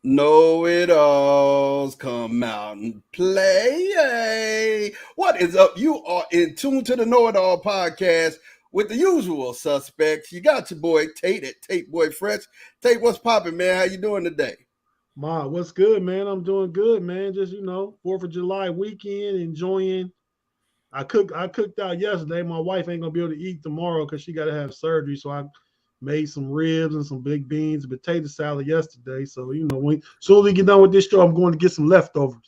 KnoitAllz come out and play. Hey, what is up? You are in tune to the Know It All podcast with the usual suspects. You got your boy Tate at Tate Boy Fresh. Tate, what's popping, man? How you doing today? Ma, what's good, man? I'm doing good, man. Just 4th of July weekend, enjoying. I cooked out yesterday. My wife ain't gonna be able to eat tomorrow because she got to have surgery. So I made some ribs and some big beans, and potato salad yesterday. So when soon as we get done with this show, I'm going to get some leftovers.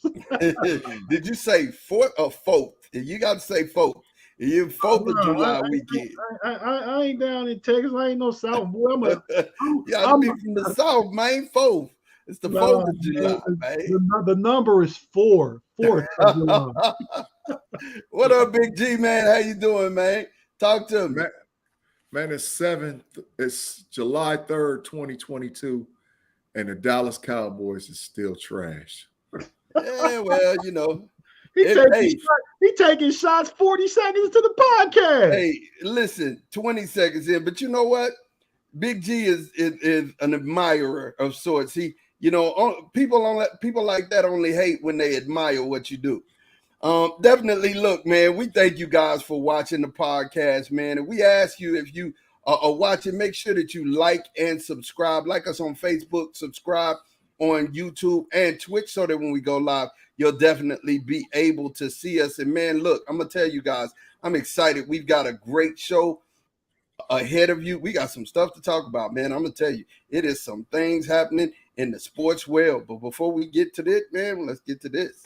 Did you say fourth or fourth? You got to say fourth. You Oh, 4th of no, July weekend. I ain't down in Texas. I ain't no South boy. You got to I'm be from the South, man. Fourth. It's the 4th no, of man, July, man. the number is four. 4th of July. What up, Big G, man? How you doing, man? Talk to me. Man, it's 7th. It's July 3rd, 2022, and the Dallas Cowboys is still trash. Yeah, well, He hey, taking shots 40 seconds to the podcast. hey, listen, 20 seconds in, but you know what? Big G is an admirer of sorts. People like that only hate when they admire what you do. Definitely, look, man, we thank you guys for watching the podcast, man. And we ask you, if you are watching, make sure that you like and subscribe. Like us on Facebook, subscribe on YouTube and Twitch, so that when we go live, you'll definitely be able to see us. And man, look, I'm gonna tell you guys, I'm excited. We've got a great show ahead of you. We got some stuff to talk about, man. I'm gonna tell you, it is some things happening in the sports world. But before we get to this, man, let's get to this.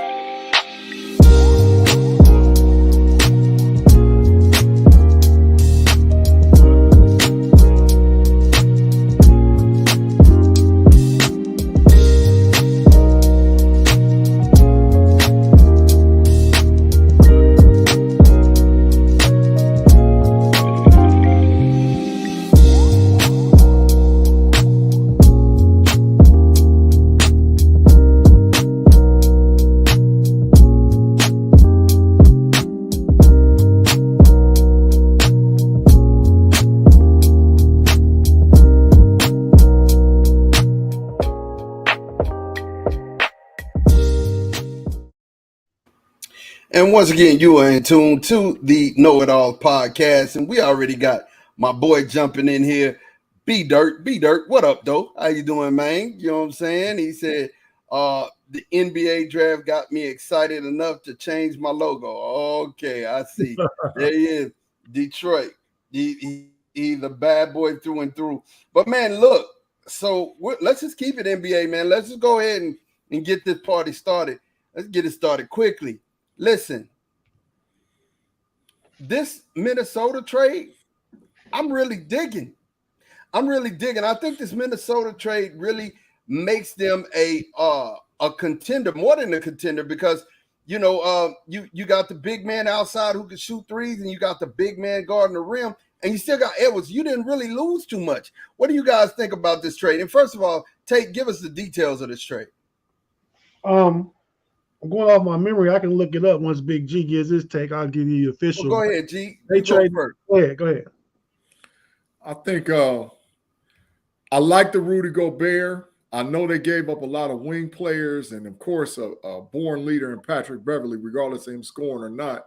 And once again, you are in tune to the Know It All podcast, and we already got my boy jumping in here. B Dirt, what up, though? How you doing, man? You know what I'm saying? He said, the NBA draft got me excited enough to change my logo. Okay, I see. There he is, Detroit. He's a bad boy through and through. But man, look. So let's just keep it NBA, man. Let's just go ahead and get this party started. Let's get it started quickly. Listen, this Minnesota trade, I'm really digging. I think this Minnesota trade really makes them a contender, more than a contender, because you got the big man outside who can shoot threes, and you got the big man guarding the rim, and you still got Edwards. You didn't really lose too much. What do you guys think about this trade? And first of all, give us the details of this trade. I'm going off my memory. I can look it up once Big G gives his take. I'll give you the official. Well, go ahead, G. They trade first. Go ahead. I think I like the Rudy Gobert. I know they gave up a lot of wing players, and of course, a born leader in Patrick Beverley, regardless of him scoring or not.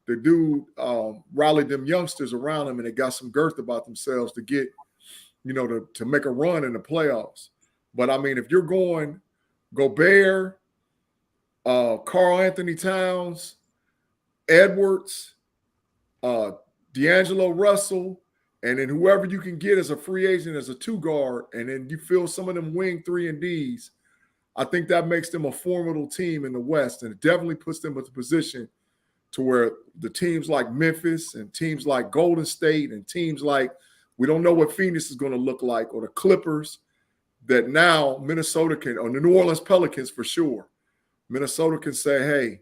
The dude rallied them youngsters around him, and they got some girth about themselves to get, to make a run in the playoffs. But I mean, if you're going Gobert, Karl Anthony Towns, Edwards, D'Angelo Russell, and then whoever you can get as a free agent as a 2-guard, and then you fill some of them wing 3 and Ds, I think that makes them a formidable team in the West, and it definitely puts them in a position to where the teams like Memphis and teams like Golden State and teams like, we don't know what Phoenix is going to look like, or the Clippers, that now Minnesota can, or the New Orleans Pelicans for sure, Minnesota can say, hey,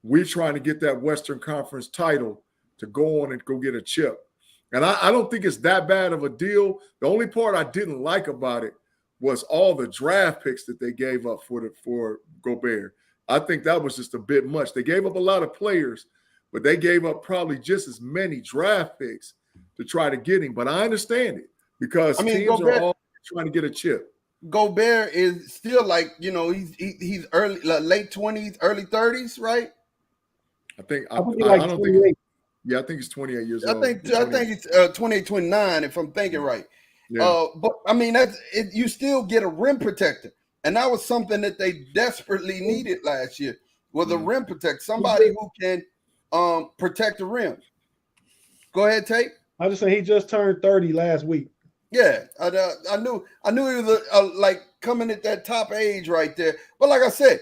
we're trying to get that Western Conference title to go on and go get a chip. And I don't think it's that bad of a deal. The only part I didn't like about it was all the draft picks that they gave up for Gobert. I think that was just a bit much. They gave up a lot of players, but they gave up probably just as many draft picks to try to get him. But I understand it, because teams are all trying to get a chip. Gobert is still like, he's early, late 20s, early 30s, right? I think I think he's I like don't 28. think. Yeah, I think he's 28 years old. I think it's 28, 29, if I'm thinking right. Yeah. But I mean, you still get a rim protector, and that was something that they desperately needed last year, was a rim protector, somebody who can protect the rim. Go ahead, Tate. I just say he just turned 30 last week. Yeah, I knew he was like coming at that top age right there. But like I said,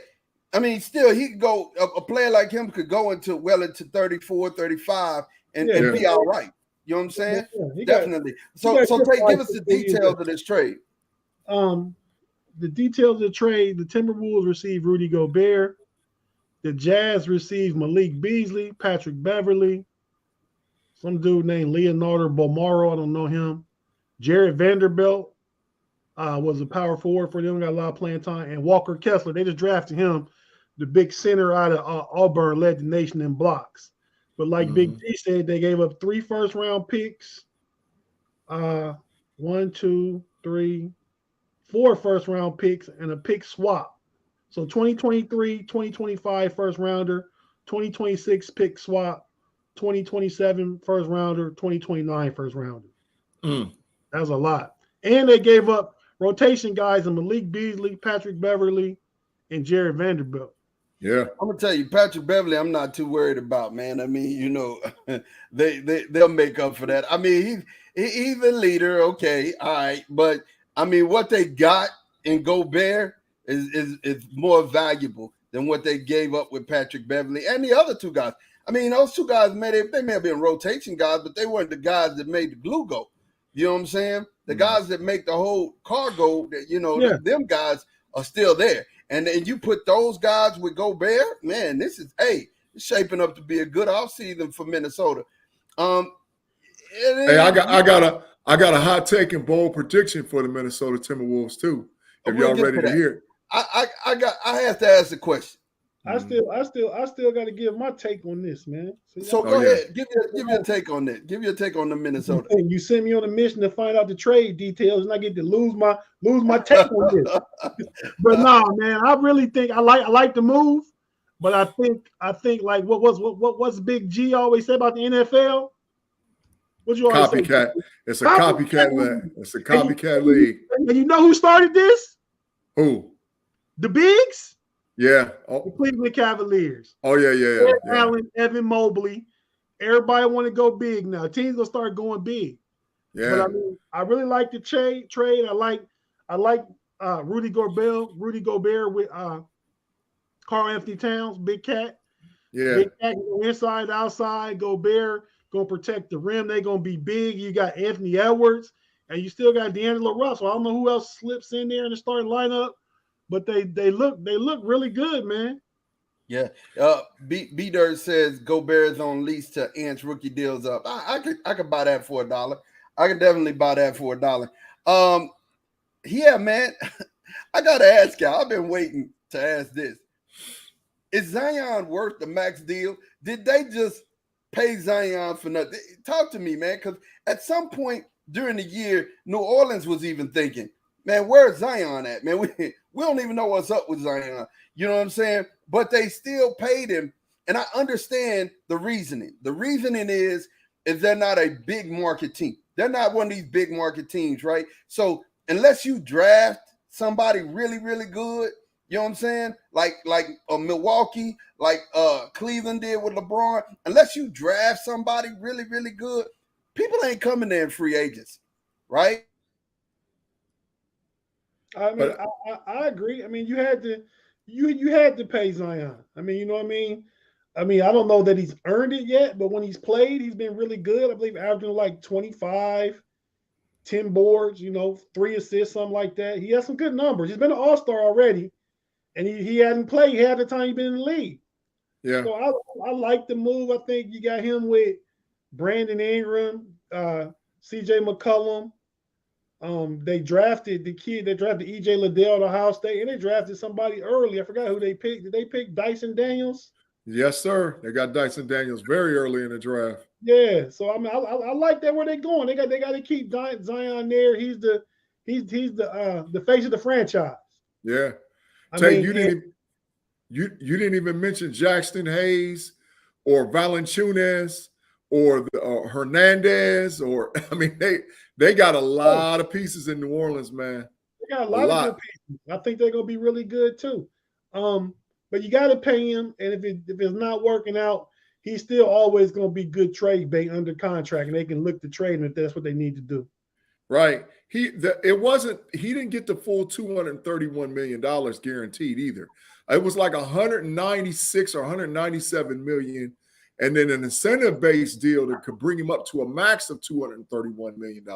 I mean, still he could go. A player like him could go into 34, 35 and be all right. You know what I'm saying? Yeah, Definitely. So Tate, give us the details of this trade. The details of the trade: the Timberwolves received Rudy Gobert. The Jazz received Malik Beasley, Patrick Beverly, some dude named Leonardo Bomaro. I don't know him. Jared Vanderbilt was a power forward for them, got a lot of playing time. And Walker Kessler, they just drafted him, the big center out of Auburn, led the nation in blocks. But like Big D said, they gave up 3 first-round picks, 4 first-round picks, and a pick swap. So 2023, 2025 first-rounder, 2026 pick swap, 2027 first-rounder, 2029 first-rounder. That was a lot. And they gave up rotation guys in Malik Beasley, Patrick Beverly, and Jared Vanderbilt. Yeah. I'm gonna tell you, Patrick Beverly, I'm not too worried about, man. I mean, they'll make up for that. I mean, he's a leader, okay, all right, but I mean, what they got in Gobert is more valuable than what they gave up with Patrick Beverly and the other 2 guys. I mean, those 2 guys may have been rotation guys, but they weren't the guys that made the glue go. You know what I'm saying? The guys that make the whole car go, them guys are still there. And then you put those guys with Gobert, man, it's shaping up to be a good offseason for Minnesota. Hey, I got a hot take and bold prediction for the Minnesota Timberwolves too. If y'all ready to hear it. I have to ask a question. I still got to give my take on this, man. So go ahead, give your take on that. Give your take on the Minnesota. You sent me on a mission to find out the trade details, and I get to lose my take on this. But no, man, I really think I like the move, but I think like what's Big G always say about the NFL? What you always copycat? Say? It's a copycat league. It's a copycat league. And you know who started this? Who? The Bigs. Yeah. The Cleveland Cavaliers. Oh, yeah. Allen, Evan Mobley. Everybody want to go big now. Teams gonna start going big. Yeah. But I mean, I really like the trade. I like Rudy Gobert with Karl Anthony Towns, Big Cat. Yeah. Big Cat inside, outside. Gobert gonna protect the rim. They gonna be big. You got Anthony Edwards, and you still got D'Angelo Russell. I don't know who else slips in there in the starting lineup. But they look really good, man. Yeah. B-Dirt says Gobert is on lease to inch rookie deals up. I could buy that for $1. I could definitely buy that for $1. Yeah, man. I gotta ask y'all. I've been waiting to ask this. Is Zion worth the max deal? Did they just pay Zion for nothing? Talk to me, man, because at some point during the year, New Orleans was even thinking, man, where's Zion at? Man, we don't even know what's up with Zion. You know what I'm saying? But they still paid him. And I understand the reasoning. The reasoning is they're not a big market team. They're not one of these big market teams, right? So unless you draft somebody really, really good, you know what I'm saying? Like Milwaukee, like Cleveland did with LeBron. Unless you draft somebody really, really good, people ain't coming there in free agency, right? I mean, I agree. I mean, you had to pay Zion. I mean, you know what I mean? I mean, I don't know that he's earned it yet, but when he's played, he's been really good. I believe averaging like 25, 10 boards, 3 assists, something like that. He has some good numbers. He's been an all-star already, and he hadn't played half the time he's been in the league. Yeah. So I like the move. I think you got him with Brandon Ingram, CJ McCollum. They drafted EJ Liddell to Ohio State, and they drafted somebody early. I forgot who they picked. Did they pick Dyson Daniels? Yes, sir. They got Dyson Daniels very early in the draft. Yeah. So I mean, I like that where they're going. They got to keep Zion there. He's He's the face of the franchise. Yeah. I Tay, mean, you didn't even mention Jackson Hayes or Valanciunas or Hernandez, or I mean, they got a lot of pieces in New Orleans, man. they got a lot of good pieces. I think they're gonna be really good too. But you got to pay him, and if it's not working out, he's still always gonna be good trade bait under contract, and they can look to trade him if that's what they need to do. Right. He didn't get the full $231 million guaranteed either. It was like 196 or 197 million, and then an incentive-based deal that could bring him up to a max of $231 million.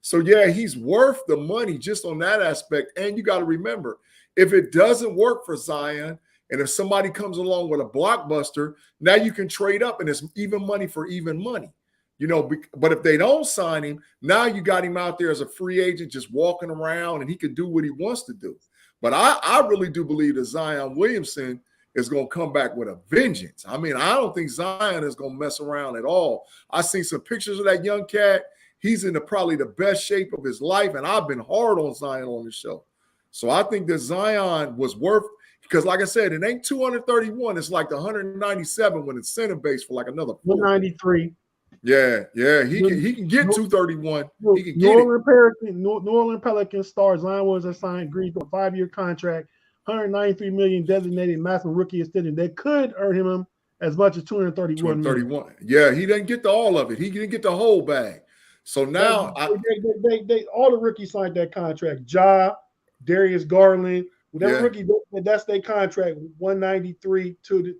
So yeah, he's worth the money just on that aspect. And you got to remember, if it doesn't work for Zion, and if somebody comes along with a blockbuster, now you can trade up and it's even money for even money. You know, but if they don't sign him, now you got him out there as a free agent just walking around, and he can do what he wants to do. But I really do believe that Zion Williamson is going to come back with a vengeance. I mean, I don't think Zion is going to mess around at all. I seen some pictures of that young cat. He's in probably the best shape of his life, and I've been hard on Zion on the show. So I think that Zion was worth, because like I said, it ain't 231. It's like the 197 when it's center base for like another 193. Yeah, he can get 231. He can get it. New Orleans Pelicans star Zion Williamson signed agreed to a 5-year contract, $193 million designated maximum rookie extension. They could earn him as much as 231 million. Yeah, he didn't get all of it. He didn't get the whole bag. So now they all the rookies signed that contract. Ja, Darius Garland, rookie, that's their contract. 193 to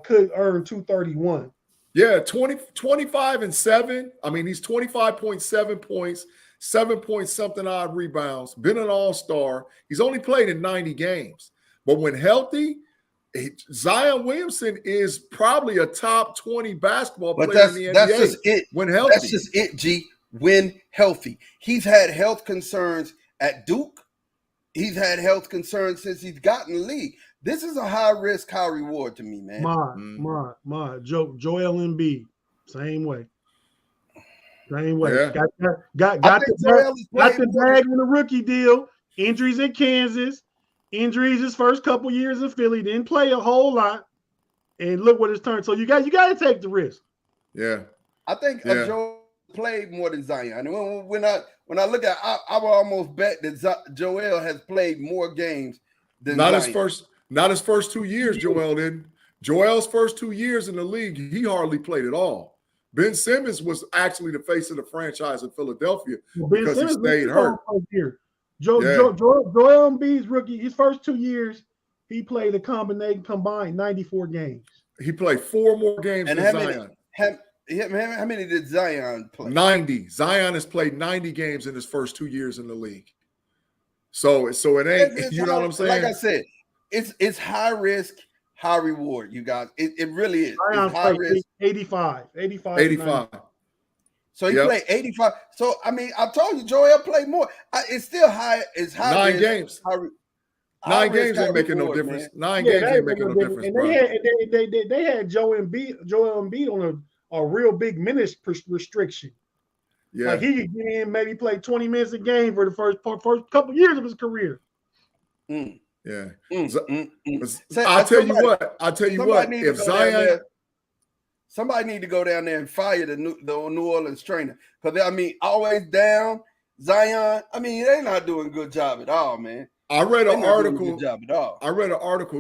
could earn 231. Yeah, 25 and 7. I mean, he's 25.7 points, 7 point something odd rebounds, been an all-star. He's only played in 90 games. But when healthy, Zion Williamson is probably a top 20 basketball player in the NBA. That's just it. When healthy. That's just it, G. When healthy. He's had health concerns at Duke. He's had health concerns since he's gotten the league. This is a high risk, high reward to me, man. Joel Embiid, same way. Yeah. Got the bag in the rookie deal. Injuries in Kansas, injuries his first couple years in Philly. Didn't play a whole lot, and look what it's turned. So you got to take the risk. Yeah, I think Joel played more than Zion. And when I look at, I would almost bet that Joel has played more games than Zion. Not his first 2 years, Joel didn't. Joel's first 2 years in the league, he hardly played at all. Ben Simmons was actually the face of the franchise in Philadelphia because he stayed hurt. Joel Embiid's rookie, his first 2 years, he played a combined 94 games. He played 4 more games than Zion. How many did Zion play? 90. Zion has played 90 games in his first 2 years in the league. So it ain't, you know what I'm saying? Like I said, it's high risk, high reward, you guys. It really is. It's high risk. 85. So he played 85. So I mean, I told you, Joel played more. It's still high. It's high. 9 risk, games. Nine games ain't making no difference. 9 games ain't making no difference. And they had Joel Embiid on a real big minutes restriction. Yeah, like he could get in, maybe play 20 minutes a game for the first couple years of his career. Yeah. I'll tell you what. If Zion, somebody need to go down there and fire the New Orleans trainer, because I mean, always down Zion. I mean, they're not doing a good job at all, man. I read an article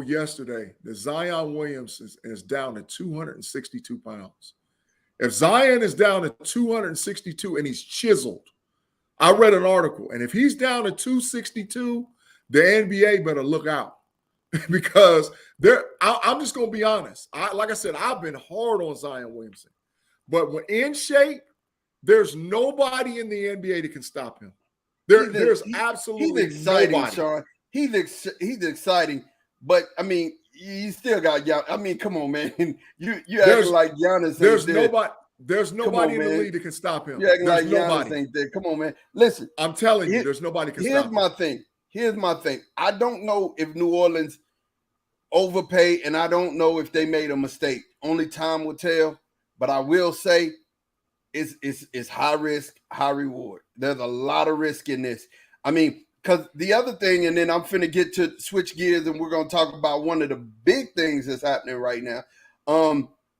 yesterday that Zion Williamson is down to 262 pounds. If Zion is down to 262 and he's chiseled, I read an article, and if he's down to 262, the NBA better look out because I'm just going to be honest. Like I said, I've been hard on Zion Williamson, but when in shape, there's nobody in the NBA that can stop him. There's absolutely he's exciting, nobody. Sean. He's exciting, but I mean, you still got Giannis. I mean, come on, man. You acting like Giannis. There's nobody in the league that can stop him. You acting like Giannis ain't there. Come on, man. Listen, I'm telling you, there's nobody can stop him. Here's my thing. I don't know if New Orleans overpaid, and I don't know if they made a mistake. Only time will tell. But I will say, it's high risk, high reward. There's a lot of risk in this. I mean, because the other thing, and then I'm finna get to switch gears, and we're gonna talk about one of the big things that's happening right now.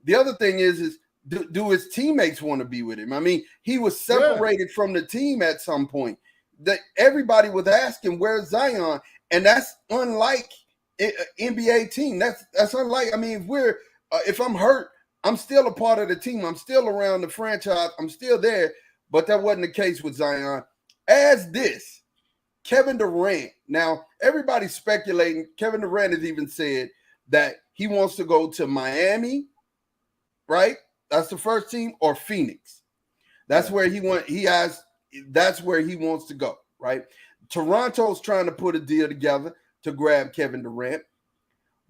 The other thing is do his teammates want to be with him? I mean, he was separated from the team at some point. That everybody was asking, where's Zion? And that's unlike an NBA team. That's unlike. I mean, if I'm hurt, I'm still a part of the team. I'm still around the franchise. I'm still there. But that wasn't the case with Zion. As this, Kevin Durant. Now, everybody's speculating. Kevin Durant has even said that he wants to go to Miami, right? That's the first team, or Phoenix. That's where that's where he wants to go, right? Toronto's trying to put a deal together to grab Kevin Durant.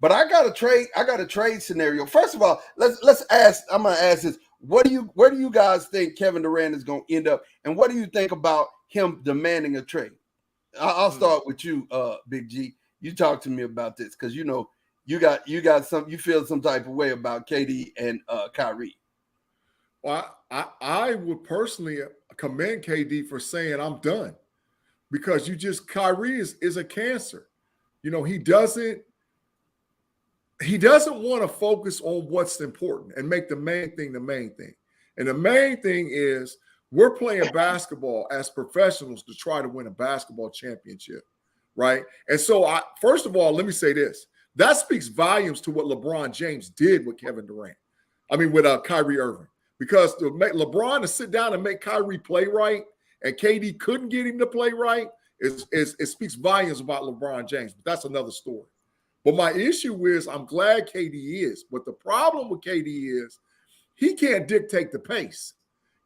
But I got a trade scenario. First of all, let's ask. I'm gonna ask this: where do you guys think Kevin Durant is gonna end up, and what do you think about him demanding a trade? I'll start with you, Big G. You talk to me about this because you know you feel some type of way about KD and Kyrie. Well, I would personally commend KD for saying I'm done, because Kyrie is a cancer. You know, he doesn't want to focus on what's important and make the main thing the main thing. And the main thing is we're playing basketball as professionals to try to win a basketball championship, right? And so, first of all, let me say this. That speaks volumes to what LeBron James did with Kevin Durant. I mean, with Kyrie Irving. Because to make LeBron to sit down and make Kyrie play right, and KD couldn't get him to play right, it speaks volumes about LeBron James. But that's another story. But my issue is I'm glad KD is. But the problem with KD is he can't dictate the pace.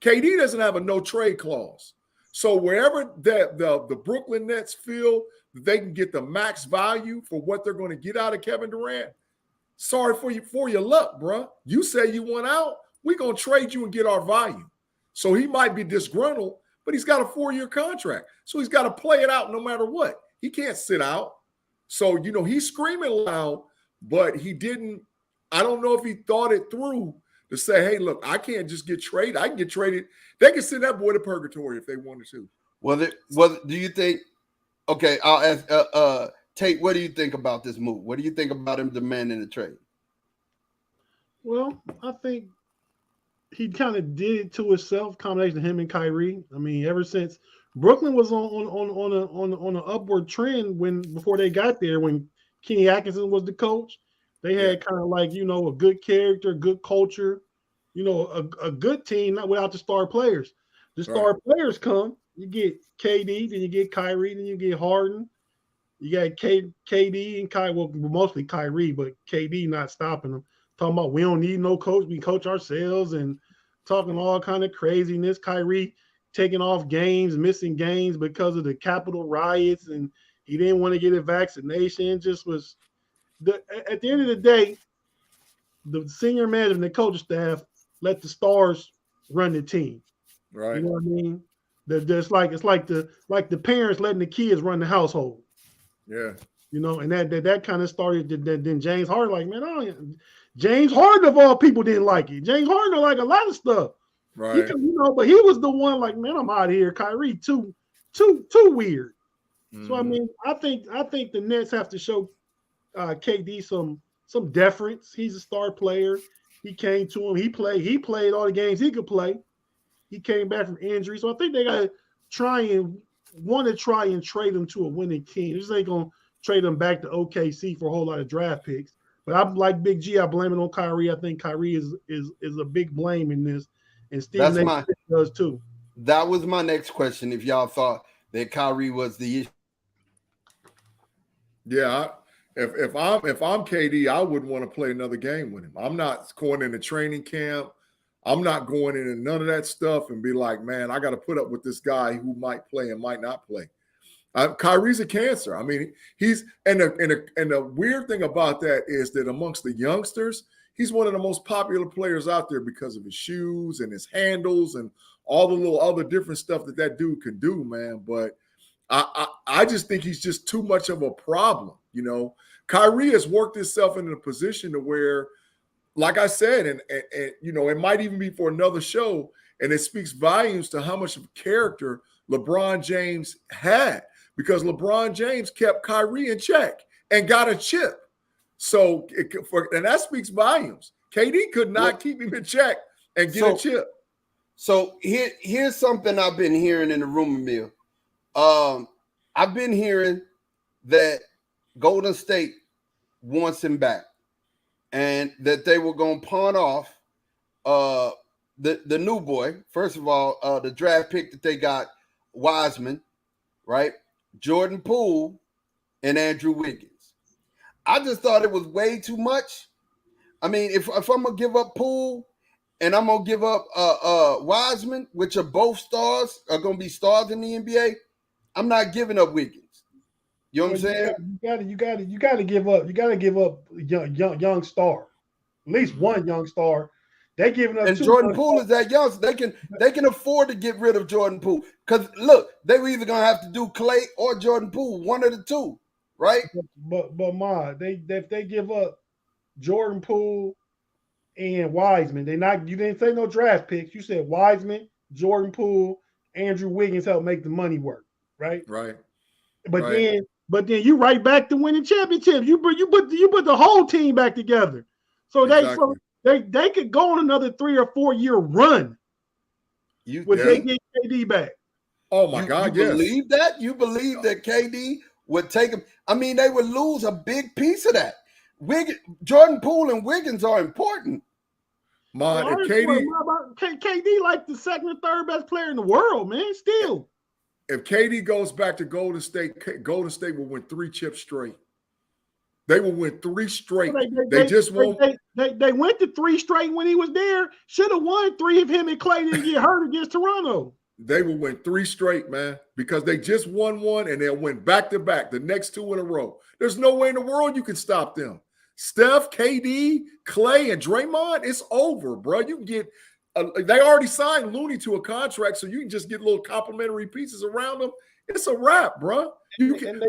KD doesn't have a no-trade clause. So wherever the Brooklyn Nets feel that they can get the max value for what they're going to get out of Kevin Durant, sorry for your luck, bro. You say you want out, we're going to trade you and get our value. So he might be disgruntled, but he's got a 4-year contract. So he's got to play it out no matter what. He can't sit out. So, you know, he's screaming loud, but he didn't – I don't know if he thought it through to say, hey, look, I can't just get traded. I can get traded. They can send that boy to purgatory if they wanted to. Well, do you think – okay, I'll ask Tate, what do you think about this move? What do you think about him demanding a trade? Well, I think he kind of did it to himself, combination of him and Kyrie. I mean, ever since Brooklyn was on an upward trend before they got there, when Kenny Atkinson was the coach, they had kind of like, you know, a good character, good culture, you know, a good team, not without the star players. The star players come, you get KD, then you get Kyrie, then you get Harden. You got KD and Kyrie, well, mostly Kyrie, but KD not stopping them. Talking about we don't need no coach, we coach ourselves, and talking all kind of craziness. Kyrie taking off games, missing games because of the Capitol riots, and he didn't want to get a vaccination. Just was at the end of the day, the senior manager and the coaching staff let the stars run the team. Right. You know what I mean? It's like the parents letting the kids run the household. Yeah. You know, and that kind of started. Then James Harden, like, man, James Harden of all people didn't like it. James Harden didn't like a lot of stuff. Right. But he was the one like, man, I'm out of here. Kyrie too weird. Mm-hmm. So I mean, I think the Nets have to show KD some deference. He's a star player. He came to him. He played all the games he could play. He came back from injury. So I think they gotta try and trade him to a winning team. This ain't gonna trade him back to OKC for a whole lot of draft picks. But I'm like Big G. I blame it on Kyrie. I think Kyrie is a big blame in this, and Steve Nash does too. That was my next question. If y'all thought that Kyrie was the issue, yeah. If I'm KD, I wouldn't want to play another game with him. I'm not going into training camp. I'm not going into none of that stuff and be like, man, I got to put up with this guy who might play and might not play. Kyrie's a cancer. I mean, he's and the weird thing about that is that amongst the youngsters, he's one of the most popular players out there because of his shoes and his handles and all the little other different stuff that dude can do, man. But I just think he's just too much of a problem. You know, Kyrie has worked himself into a position to where, like I said, and you know, it might even be for another show. And it speaks volumes to how much of character LeBron James had, because LeBron James kept Kyrie in check and got a chip. So, and that speaks volumes. KD could not keep him in check and get a chip. So here's something I've been hearing in the rumor mill. I've been hearing that Golden State wants him back, and that they were going to pawn off the new boy. First of all, the draft pick that they got, Wiseman, right? Jordan Poole and Andrew Wiggins. I just thought it was way too much. I mean, if I'm gonna give up Poole and I'm gonna give up Wiseman, which are both stars, are gonna be stars in the NBA, I'm not giving up Wiggins. You know what I'm saying? You gotta give up. You gotta give up young star, at least one young star. They giving up. And Jordan Poole is that young, so they can afford to get rid of Jordan Poole. Because look, they were either gonna have to do Clay or Jordan Poole, one of the two, right? But if they give up Jordan Poole and Wiseman, you didn't say no draft picks. You said Wiseman, Jordan Poole, Andrew Wiggins help make the money work, right? Right. But then you right back to winning championships. You put the whole team back together. So they could go on another 3 or 4 year run. They get KD back. Oh my God! You believe that? You believe that KD would take him? I mean, they would lose a big piece of that. Jordan Poole and Wiggins are important. KD like the second or third best player in the world, man. Still, if KD goes back to Golden State will win 3 chips straight. They will win 3 straight. They went to 3 straight when he was there. Should have won 3 if him and Clay didn't get hurt against Toronto. They will win 3 straight, man, because they just won 1 and they'll win back to back, the next 2 in a row. There's no way in the world you can stop them. Steph, KD, Clay, and Draymond, it's over, bro. You can get they already signed Looney to a contract, so you can just get little complimentary pieces around them. It's a wrap, bro.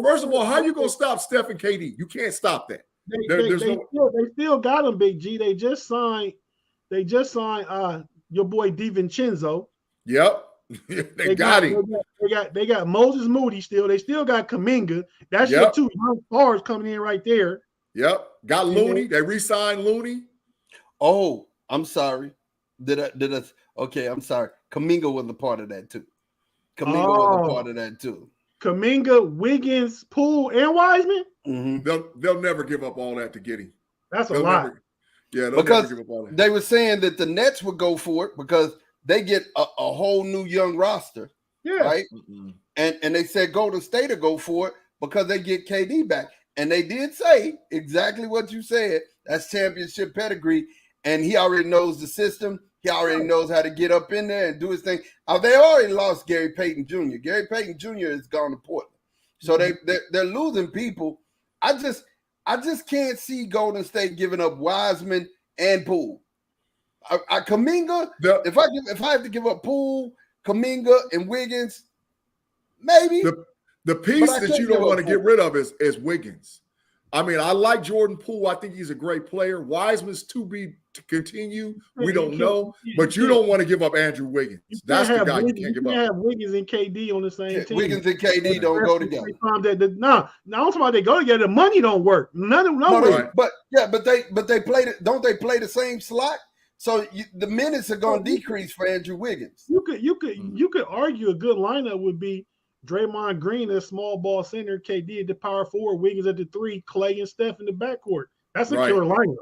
First of all, how you gonna stop Steph and KD? You can't stop that. They still got him, Big G. They just signed your boy DiVincenzo. Yep. they got him. They got Moses Moody still. They still got Kuminga. That's your 2 young stars coming in right there. Yep. Got Looney. They re-signed Looney. Oh, I'm sorry. Okay, I'm sorry. Kuminga was a part of that too. Kuminga, Wiggins, Poole, and Wiseman. Mm-hmm. They'll never give up all that to get him. That's a lot. They'll never give up all that. They were saying that the Nets would go for it because they get a whole new young roster. Yeah. Right. Mm-hmm. And they said Golden State to go for it because they get KD back. And they did say exactly what you said. That's championship pedigree. And he already knows the system. He already knows how to get up in there and do his thing. They already lost Gary Payton Jr. Gary Payton Jr. has gone to Portland. So they're losing people. I just can't see Golden State giving up Wiseman and Poole. Kuminga, if I have to give up Poole, Kuminga, and Wiggins, maybe. The piece that you don't want to get rid of is Wiggins. I mean, I like Jordan Poole. I think he's a great player. Wiseman's to continue. We don't know. But you don't want to give up Andrew Wiggins. That's the guy you can't give up. You can't have Wiggins and KD on the same team. Wiggins and KD don't go together. No, I'm talking about they go together. The money don't work. None of them. But they play. Don't they play the same slot? So the minutes are going to decrease for Andrew Wiggins. You could argue a good lineup would be Draymond Green as small ball center, KD at the power forward, Wiggins at the 3, Clay and Steph in the backcourt. That's a killer lineup.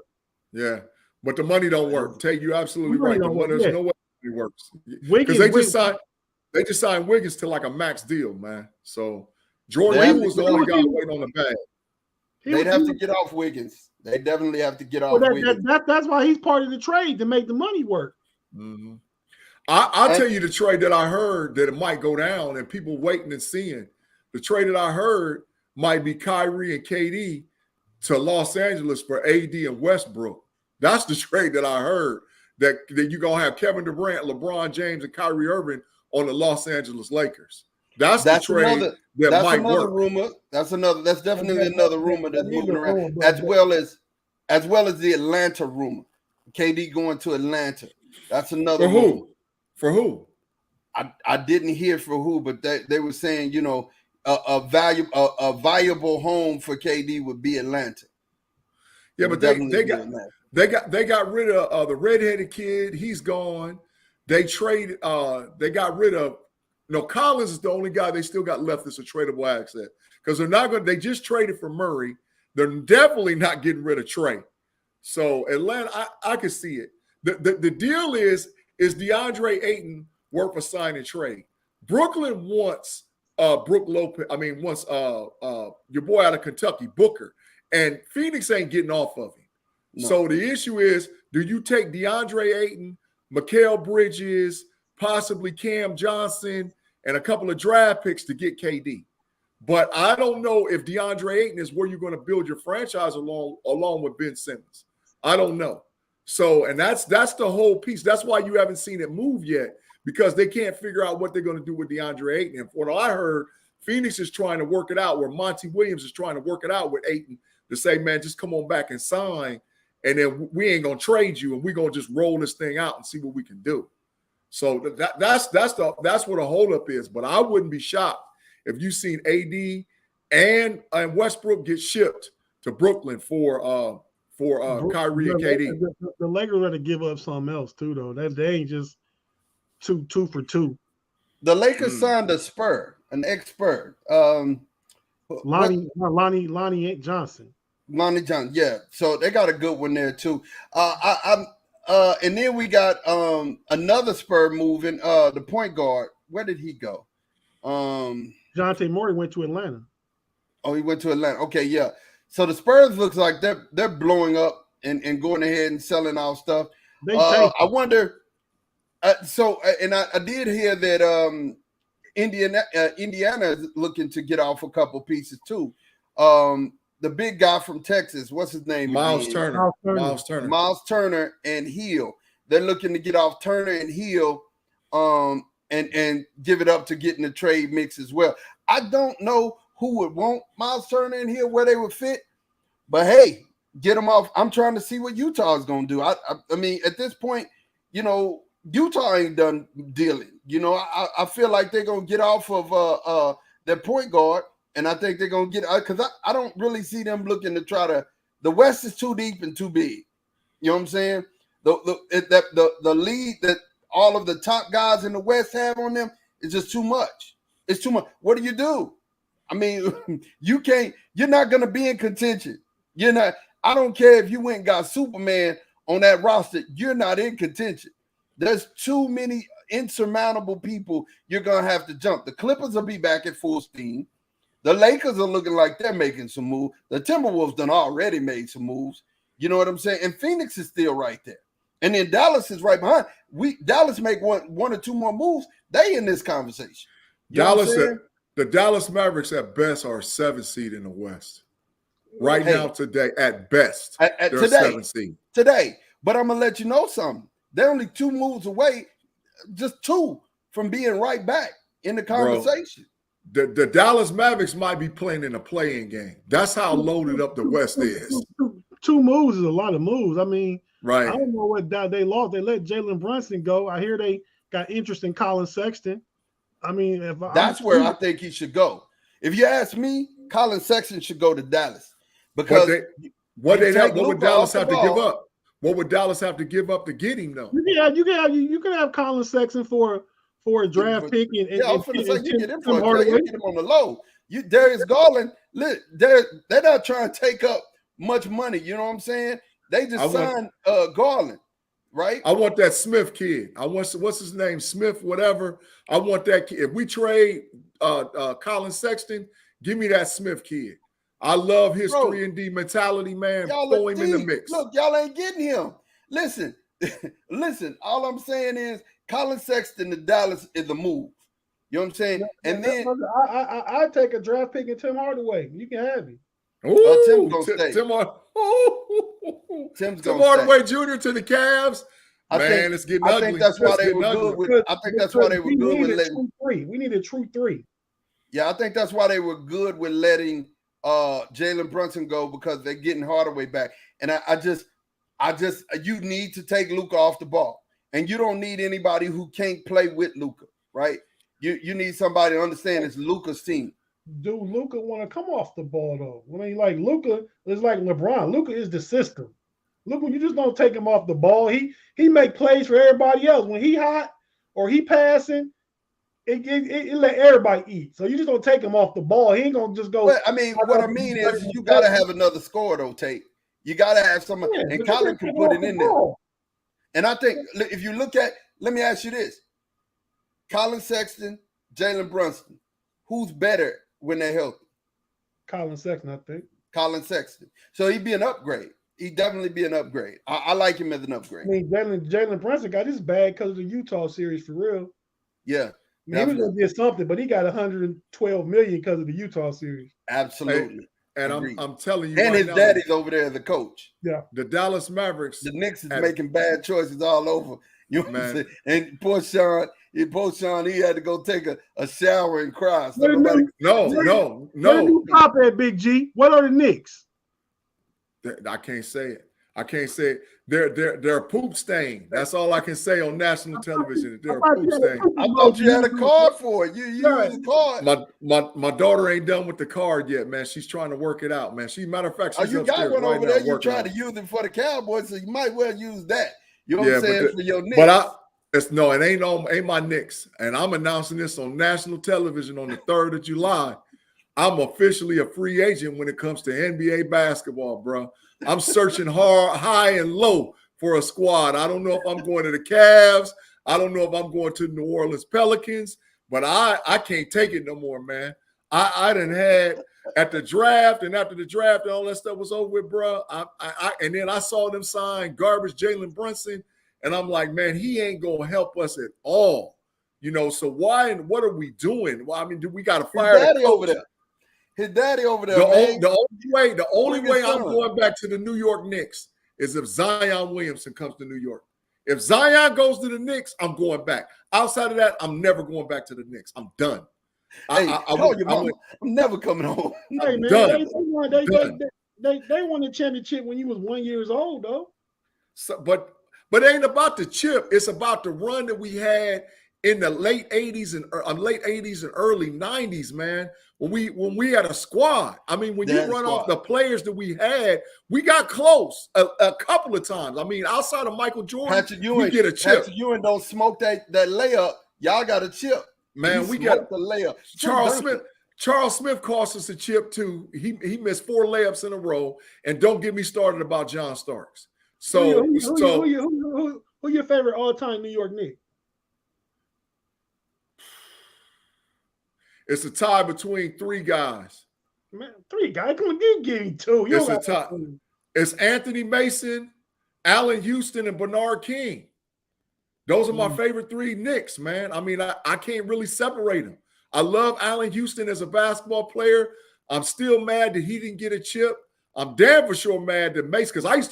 Yeah, but the money don't work. Tate, you're absolutely right. There's no way it works because they just signed Wiggins to like a max deal, man. So Jordan was the only guy waiting on the bag. They'd have to get off Wiggins. They definitely have to get off Wiggins. That's why he's part of the trade to make the money work. Mm-hmm. I'll tell you the trade that I heard that it might go down and people waiting and seeing. The trade that I heard might be Kyrie and KD to Los Angeles for AD and Westbrook. That's the trade that I heard, that you're going to have Kevin Durant, LeBron James, and Kyrie Irving on the Los Angeles Lakers. That's the trade that might work. Rumor. That's definitely another rumor that's moving around, as well as the Atlanta rumor. KD going to Atlanta. That's another rumor. For who? I didn't hear for who, but they were saying, you know, a viable home for KD would be Atlanta. Yeah, but they got rid of the redheaded kid. He's gone. They got rid of. No, Collins is the only guy they still got left that's a tradable asset because they're not going. They just traded for Murray. They're definitely not getting rid of Trey. So Atlanta, I can see it. The deal is DeAndre Ayton worth a sign and trade. Brooklyn wants Brook Lopez. I mean, wants your boy out of Kentucky, Booker, and Phoenix ain't getting off of him. No. So the issue is, do you take DeAndre Ayton, Mikal Bridges, possibly Cam Johnson, and a couple of draft picks to get KD? But I don't know if DeAndre Ayton is where you're going to build your franchise along with Ben Simmons. I don't know. So, and that's the whole piece. That's why you haven't seen it move yet, because they can't figure out what they're going to do with DeAndre Ayton. And from what I heard, Phoenix is trying to work it out, where Monty Williams is trying to work it out with Ayton to say, man, just come on back and sign, and then we ain't going to trade you, and we're going to just roll this thing out and see what we can do. So that's what a holdup is. But I wouldn't be shocked if you've seen AD and Westbrook get shipped to Brooklyn for Kyrie and KD. The Lakers are to give up something else too, though. They ain't just two for two. The Lakers signed a Spur, an ex-Spur. Lonnie Johnson. Lonnie Johnson, yeah. So they got a good one there too. And then we got another Spur moving. The point guard. Where did he go? Jonte Morey went to Atlanta. Oh, he went to Atlanta. Okay, yeah. So the Spurs looks like they're blowing up and going ahead and selling out stuff. I wonder. And I did hear that Indiana is looking to get off a couple pieces too. The big guy from Texas, what's his name? Miles Turner and Hill. They're looking to get off Turner and Hill, and give it up to get in the trade mix as well. I don't know who would want Miles Turner and Hill, where they would fit, but hey, get them off. I'm trying to see what Utah is going to do. I mean, at this point, you know, Utah ain't done dealing. You know, I feel like they're going to get off of their point guard. And I think they're going to get, because I don't really see them looking to try to, the West is too deep and too big. You know what I'm saying? The lead that all of the top guys in the West have on them is just too much. It's too much. What do? I mean, you're not going to be in contention. I don't care if you went and got Superman on that roster, you're not in contention. There's too many insurmountable people you're going to have to jump. The Clippers will be back at full steam. The Lakers are looking like they're making some moves. The Timberwolves done already made some moves. You know what I'm saying? And Phoenix is still right there. And then Dallas is right behind. Dallas make one or two more moves. They in this conversation. The Dallas Mavericks at best are a 7th seed in the West. Right now, today, at best, they're today, a 7th seed. Today. But I'm going to let you know something. They're only 2 moves away, just 2 from being right back in the conversation. Bro, the Dallas Mavericks might be playing in a play-in game. That's how loaded up the West is. 2 moves is a lot of moves. I mean, right. I don't know what they lost. They let Jalen Brunson go. I hear they got interest in Colin Sexton. I mean, that's where I think he should go. If you ask me, Colin Sexton should go to Dallas because what would Dallas have to give up? What would Dallas have to give up to get him though? You can have Colin Sexton for a draft pick and I was going to say you get him for a draft, you get him on the low. Darius Garland, they're not trying to take up much money. You know what I'm saying? They just signed Garland, right? I want that Smith kid. What's his name? Smith, whatever. I want that kid. If we trade Colin Sexton, give me that Smith kid. I love his 3-and-D mentality, man. Throw him in the mix. Look, y'all ain't getting him. Listen. All I'm saying is Colin Sexton to Dallas is a move. You know what I'm saying? And then I take a draft pick in Tim Hardaway. You can have him. Tim's gonna stay. Tim Hardaway Jr. to the Cavs. It's getting ugly. I think that's why they were good with. I think that's why they were good with letting. We need a true 3. Yeah, I think that's why they were good with letting Jalen Brunson go, because they're getting Hardaway back. And I just you need to take Luka off the ball. and you don't need anybody who can't play with Luka, right? You need somebody to understand it's Luka's team. Do Luka want to come off the ball though? I mean, like Luka is like LeBron. Luka is the system. Luka, you just don't take him off the ball. He make plays for everybody else. When he hot or he passing, it let everybody eat. So you just don't take him off the ball. He ain't gonna just go. But, I mean, what I mean is you gotta have another scorer though, Tate. You gotta have somebody, and Colin can put it in there. And I think if you look at, let me ask you this: Colin Sexton, Jalen Brunson, who's better when they're healthy? Colin Sexton, I think. Colin Sexton. So he'd be an upgrade. He'd definitely be an upgrade. I like him as an upgrade. I mean, Jalen Brunson got his bag because of the Utah series for real. Yeah. I mean, he was gonna get something, but he got 112 million because of the Utah series. Absolutely. And I'm telling you, and right his now, daddy's over there as a coach. Yeah. The Dallas Mavericks. The Knicks is making bad choices all over. You know what I'm saying? And poor Sean, he had to go take a shower and cry. So No. Where do you pop at, Big G? What are the Knicks? I can't say it. I can't say it. They're a poop stain. That's all I can say on national television. They're a poop stain. I thought you had a card for it. You used a card. My daughter ain't done with the card yet, man. She's trying to work it out, man. Matter of fact, she's you got one right over now there. You tried to use it for the Cowboys, so you might well use that. You know what I'm saying, for your Knicks. But it ain't my Knicks. And I'm announcing this on national television on the 3rd of July. I'm officially a free agent when it comes to NBA basketball, bro. I'm searching hard, high and low for a squad. I don't know if I'm going to the Cavs. I don't know if I'm going to the New Orleans Pelicans, but I can't take it no more, man. I done had at the draft, and after the draft and all that stuff was over with, bro. And then I saw them sign garbage Jalen Brunson, and I'm like, man, he ain't gonna help us at all. You know, so why and what are we doing? Well, I mean, do we got to fire the coach over there? His daddy over there. The only way I'm going back to the New York Knicks is if Zion Williamson comes to New York. If Zion goes to the Knicks, I'm going back. Outside of that, I'm never going back to the Knicks. I'm done. Hey, I'm never coming home. Hey, man, they won the championship when you was 1 year old, though. So, but it ain't about the chip. It's about the run that we had in the late 80s and early 90s, man. When we had a squad. I mean, when you run off the players that we had, we got close a couple of times. I mean, outside of Michael Jordan, we get a chip. Patrick Ewing don't smoke that layup. Y'all got a chip. Man, we got the layup. Charles Smith cost us a chip too. He missed 4 layups in a row. And don't get me started about John Starks. So who your favorite all-time New York Knicks? It's a tie between 3 guys. Man, 3 guys? Come on, give me 2. It's a tie. It's Anthony Mason, Allen Houston, and Bernard King. Those are my favorite 3 Knicks, man. I mean, I can't really separate them. I love Allen Houston as a basketball player. I'm still mad that he didn't get a chip. I'm damn for sure mad that Mason, because I used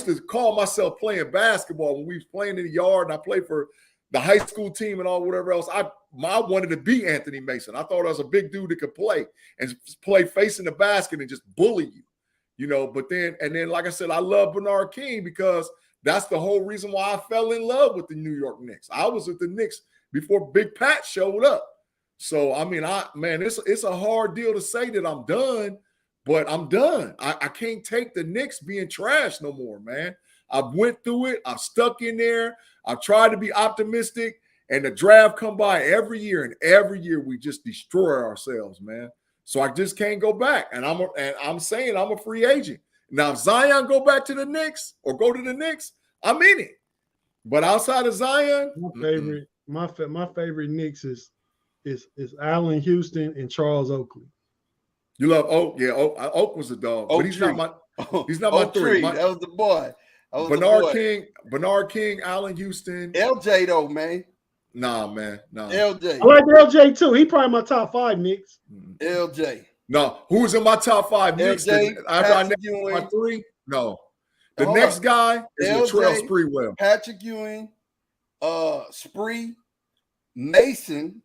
to call myself playing basketball when we was playing in the yard, and I played for the high school team and all whatever else. I wanted to be Anthony Mason. I thought I was a big dude that could play and play facing the basket and just bully you, you know. But then, like I said, I love Bernard King because that's the whole reason why I fell in love with the New York Knicks. I was with the Knicks before Big Pat showed up. So, I mean, it's a hard deal to say that I'm done, but I'm done. I can't take the Knicks being trash no more, man. I've went through it. I've stuck in there. I've tried to be optimistic, and the draft come by every year, and every year we just destroy ourselves, man. So I just can't go back, and I'm saying I'm a free agent. Now, if Zion go back to the Knicks or go to the Knicks, I'm in it. But outside of Zion, my favorite Knicks is Allen Houston and Charles Oakley. You love Oak? Yeah, Oak was a dog, but he's not my 3. That was the boy. Bernard King, Allen Houston. LJ though, man. Nah, man. Nah. LJ. I like LJ too. He probably my top 5 Knicks. LJ. No, who's in my top 5 Knicks? LJ, after I named my 3? No. The next guy is Latrell Sprewell. Patrick Ewing, Spree, Mason.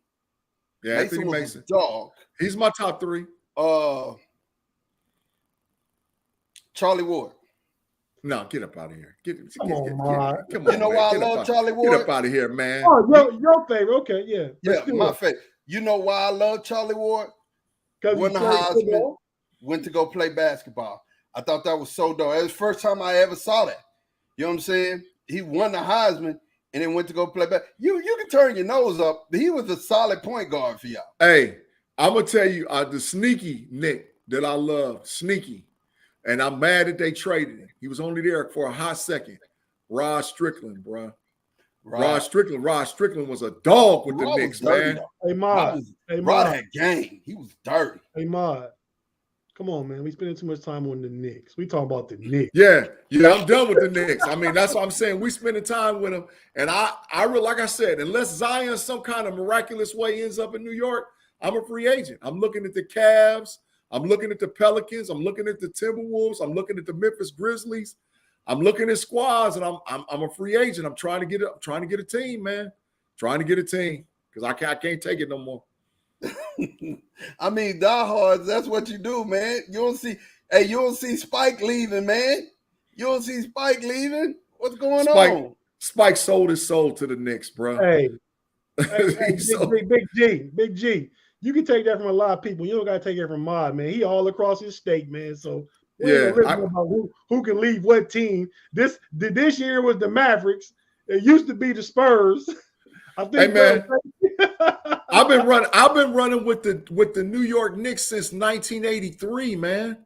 Yeah, Anthony Mason. Dog. He's my top 3. Charlie Ward. No, get up out of here. Come on, come on. You know why I man. love Charlie Get Ward? up out of here, man. Oh, your favorite. Okay, yeah. Yeah, my favorite. You know why I love Charlie Ward? Won the Heisman, went to go play basketball. I thought that was so dope. It was the first time I ever saw that. You know what I'm saying? He won the Heisman and then went to go play back. You can turn your nose up. He was a solid point guard for y'all. Hey, I'm gonna tell you the sneaky Nick that I love, sneaky, and I'm mad that they traded him. He was only there for a hot second. Rod Strickland, bro. Rod Strickland was a dog with the Knicks, man. Though. Hey, Mod. Rod had game. He was dirty. Hey, Mod. Come on, man. We spending too much time on the Knicks. We talking about the Knicks. Yeah, I'm done with the Knicks. I mean, that's what I'm saying. We spending time with them, and I really, like I said, unless Zion some kind of miraculous way ends up in New York, I'm a free agent. I'm looking at the Cavs. I'm looking at the Pelicans. I'm looking at the Timberwolves. I'm looking at the Memphis Grizzlies. I'm looking at squads, and I'm a free agent. I'm trying to get a team, man. Trying to get a team because I can't take it no more. I mean, diehards, that's what you do, man. You don't see Spike leaving, man. You don't see Spike leaving. What's going on? Spike sold his soul to the Knicks, bro. Hey, Big G. You can take that from a lot of people. You don't gotta take it from Mod, man. He all across his state, man. So about who can leave what team. This year was the Mavericks. It used to be the Spurs. I think. Hey, man, I've been running with the New York Knicks since 1983, man.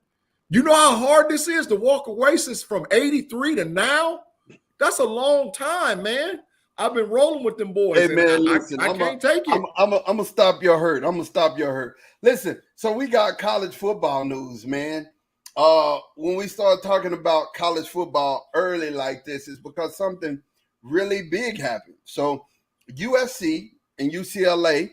You know how hard this is to walk away since from 83 to now? That's a long time, man. I've been rolling with them boys. Hey, man, listen, I can't take it. I'm gonna stop your hurt. Listen, so we got college football news, man. When we start talking about college football early like this, is because something really big happened. So USC and UCLA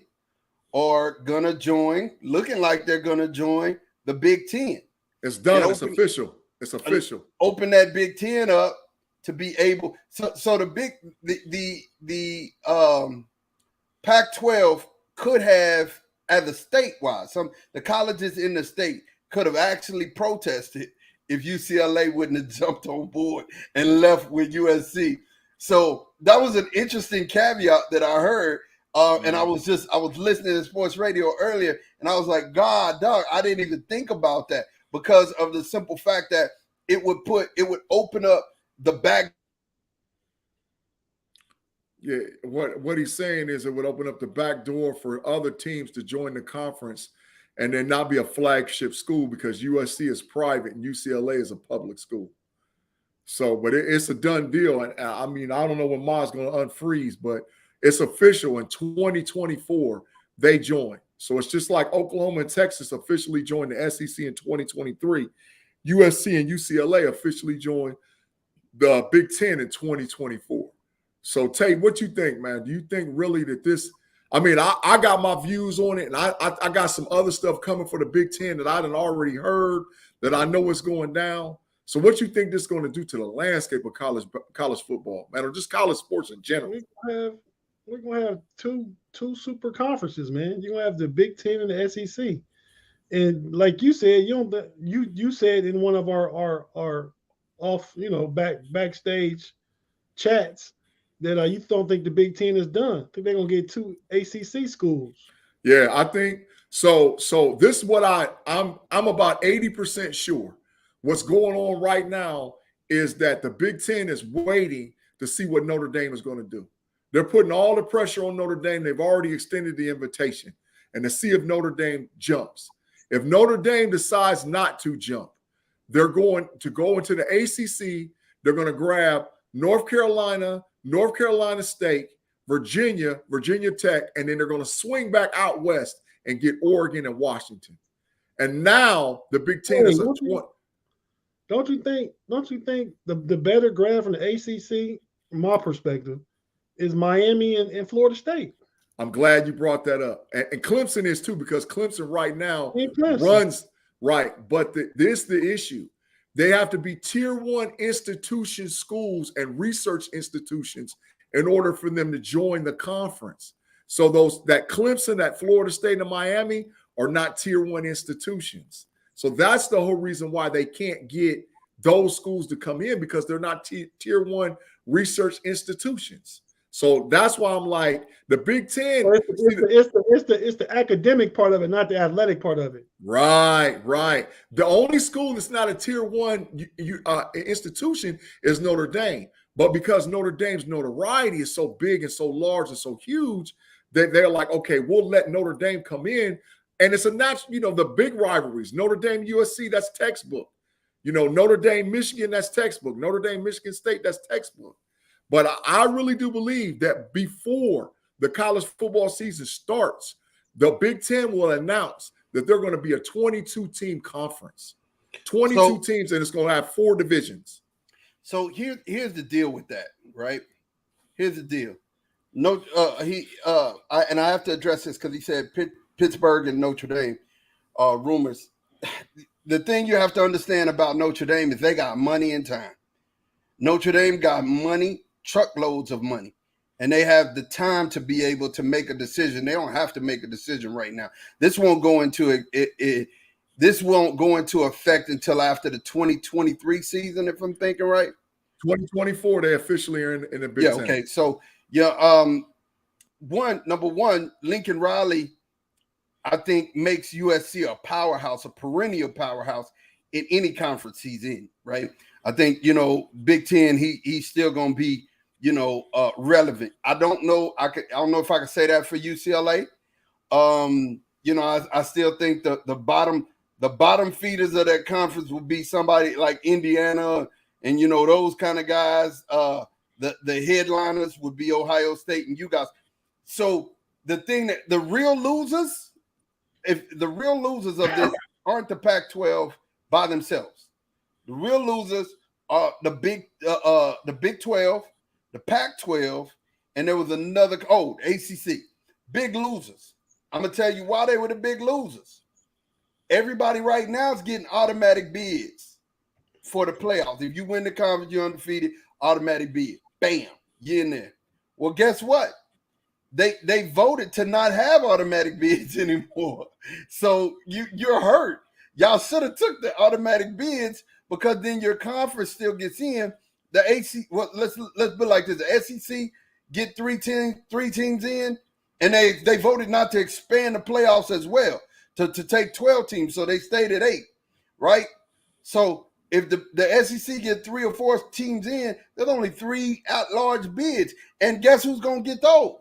are gonna join, looking like they're gonna join the Big Ten. It's done. It's official. It's official. Open that Big Ten up to be able. So the Pac-12 could have, as a statewide, the colleges in the state could have actually protested if UCLA wouldn't have jumped on board and left with USC. So that was an interesting caveat that I heard. And I was listening to sports radio earlier, and I was like, God, dog, I didn't even think about that because of the simple fact that it would open up the back. Yeah, what he's saying is it would open up the back door for other teams to join the conference and then not be a flagship school because USC is private and UCLA is a public school. So, but it's a done deal. And I mean, I don't know when Ma's going to unfreeze, but it's official. In 2024, they join. So it's just like Oklahoma and Texas officially joined the SEC in 2023. USC and UCLA officially joined the Big Ten in 2024. So, Tate, what you think, man? Do you think really that this – I mean, I got my views on it, and I got some other stuff coming for the Big Ten that I done already heard that I know is going down. So what you think this is going to do to the landscape of college football, man, or just college sports in general? We're going to have two super conferences, man. You're going to have the Big Ten and the SEC. And like you said, you said in one of our off, backstage chats that you don't think the Big Ten is done. I think they're gonna get 2 ACC schools. Yeah, I think so. So this is what I'm about 80% sure. What's going on right now is that the Big Ten is waiting to see what Notre Dame is going to do. They're putting all the pressure on Notre Dame. They've already extended the invitation, and to see if Notre Dame jumps. If Notre Dame decides not to jump, they're going to go into the ACC. They're going to grab North Carolina State, Virginia Tech, and then they're going to swing back out west and get Oregon and Washington. And now the Big Ten is a 20. Don't you think the better grab from the ACC, from my perspective, is Miami and Florida State? I'm glad you brought that up. And Clemson is too, because Clemson right now runs right. But this is the issue. They have to be tier 1 institution schools and research institutions in order for them to join the conference. So that Clemson, that Florida State, and Miami are not tier 1 institutions. So that's the whole reason why they can't get those schools to come in because they're not tier one research institutions. So that's why I'm like the Big Ten. So it's the academic part of it, not the athletic part of it. Right. The only school that's not a tier one institution is Notre Dame. But because Notre Dame's notoriety is so big and so large and so huge, that they're like, okay, we'll let Notre Dame come in. And it's a natural, the big rivalries. Notre Dame, USC, that's textbook. Notre Dame, Michigan, that's textbook. Notre Dame, Michigan State, that's textbook. But I really do believe that before the college football season starts, the Big Ten will announce that they're going to be a 22-team conference. 22 teams, and it's going to have 4 divisions. So here's the deal with that, right? Here's the deal. No, I have to address this because he said Pittsburgh and Notre Dame rumors. The thing you have to understand about Notre Dame is they got money and time. Notre Dame got money, truckloads of money, and they have the time to be able to make a decision. They don't have to make a decision right now. This won't go into this won't go into effect until after the 2023 season, if I'm thinking right. 2024, they officially are in the Big Ten. Okay. So number one, Lincoln Riley, I think, makes USC a powerhouse, a perennial powerhouse in any conference he's in, right? I think, Big Ten, he's still going to be, relevant. I don't know if I can say that for UCLA. I still think the bottom feeders of that conference will be somebody like Indiana and, those kind of guys. The headliners would be Ohio State and you guys. So the thing that the real losers of this aren't the Pac-12 by themselves. The real losers are the Big 12, the Pac-12, and there was another ACC. Big losers. I'm gonna tell you why they were the big losers. Everybody right now is getting automatic bids for the playoffs. If you win the conference, you're undefeated, automatic bid. Bam, you're in there. Well, guess what? They voted to not have automatic bids anymore. So you're hurt. Y'all should have took the automatic bids because then your conference still gets in. The AC, well, let's be like this. The SEC get three teams in, and they voted not to expand the playoffs as well to take 12 teams. So they stayed at 8, right? So if the SEC get 3 or 4 teams in, there's only 3 at-large bids. And guess who's going to get those?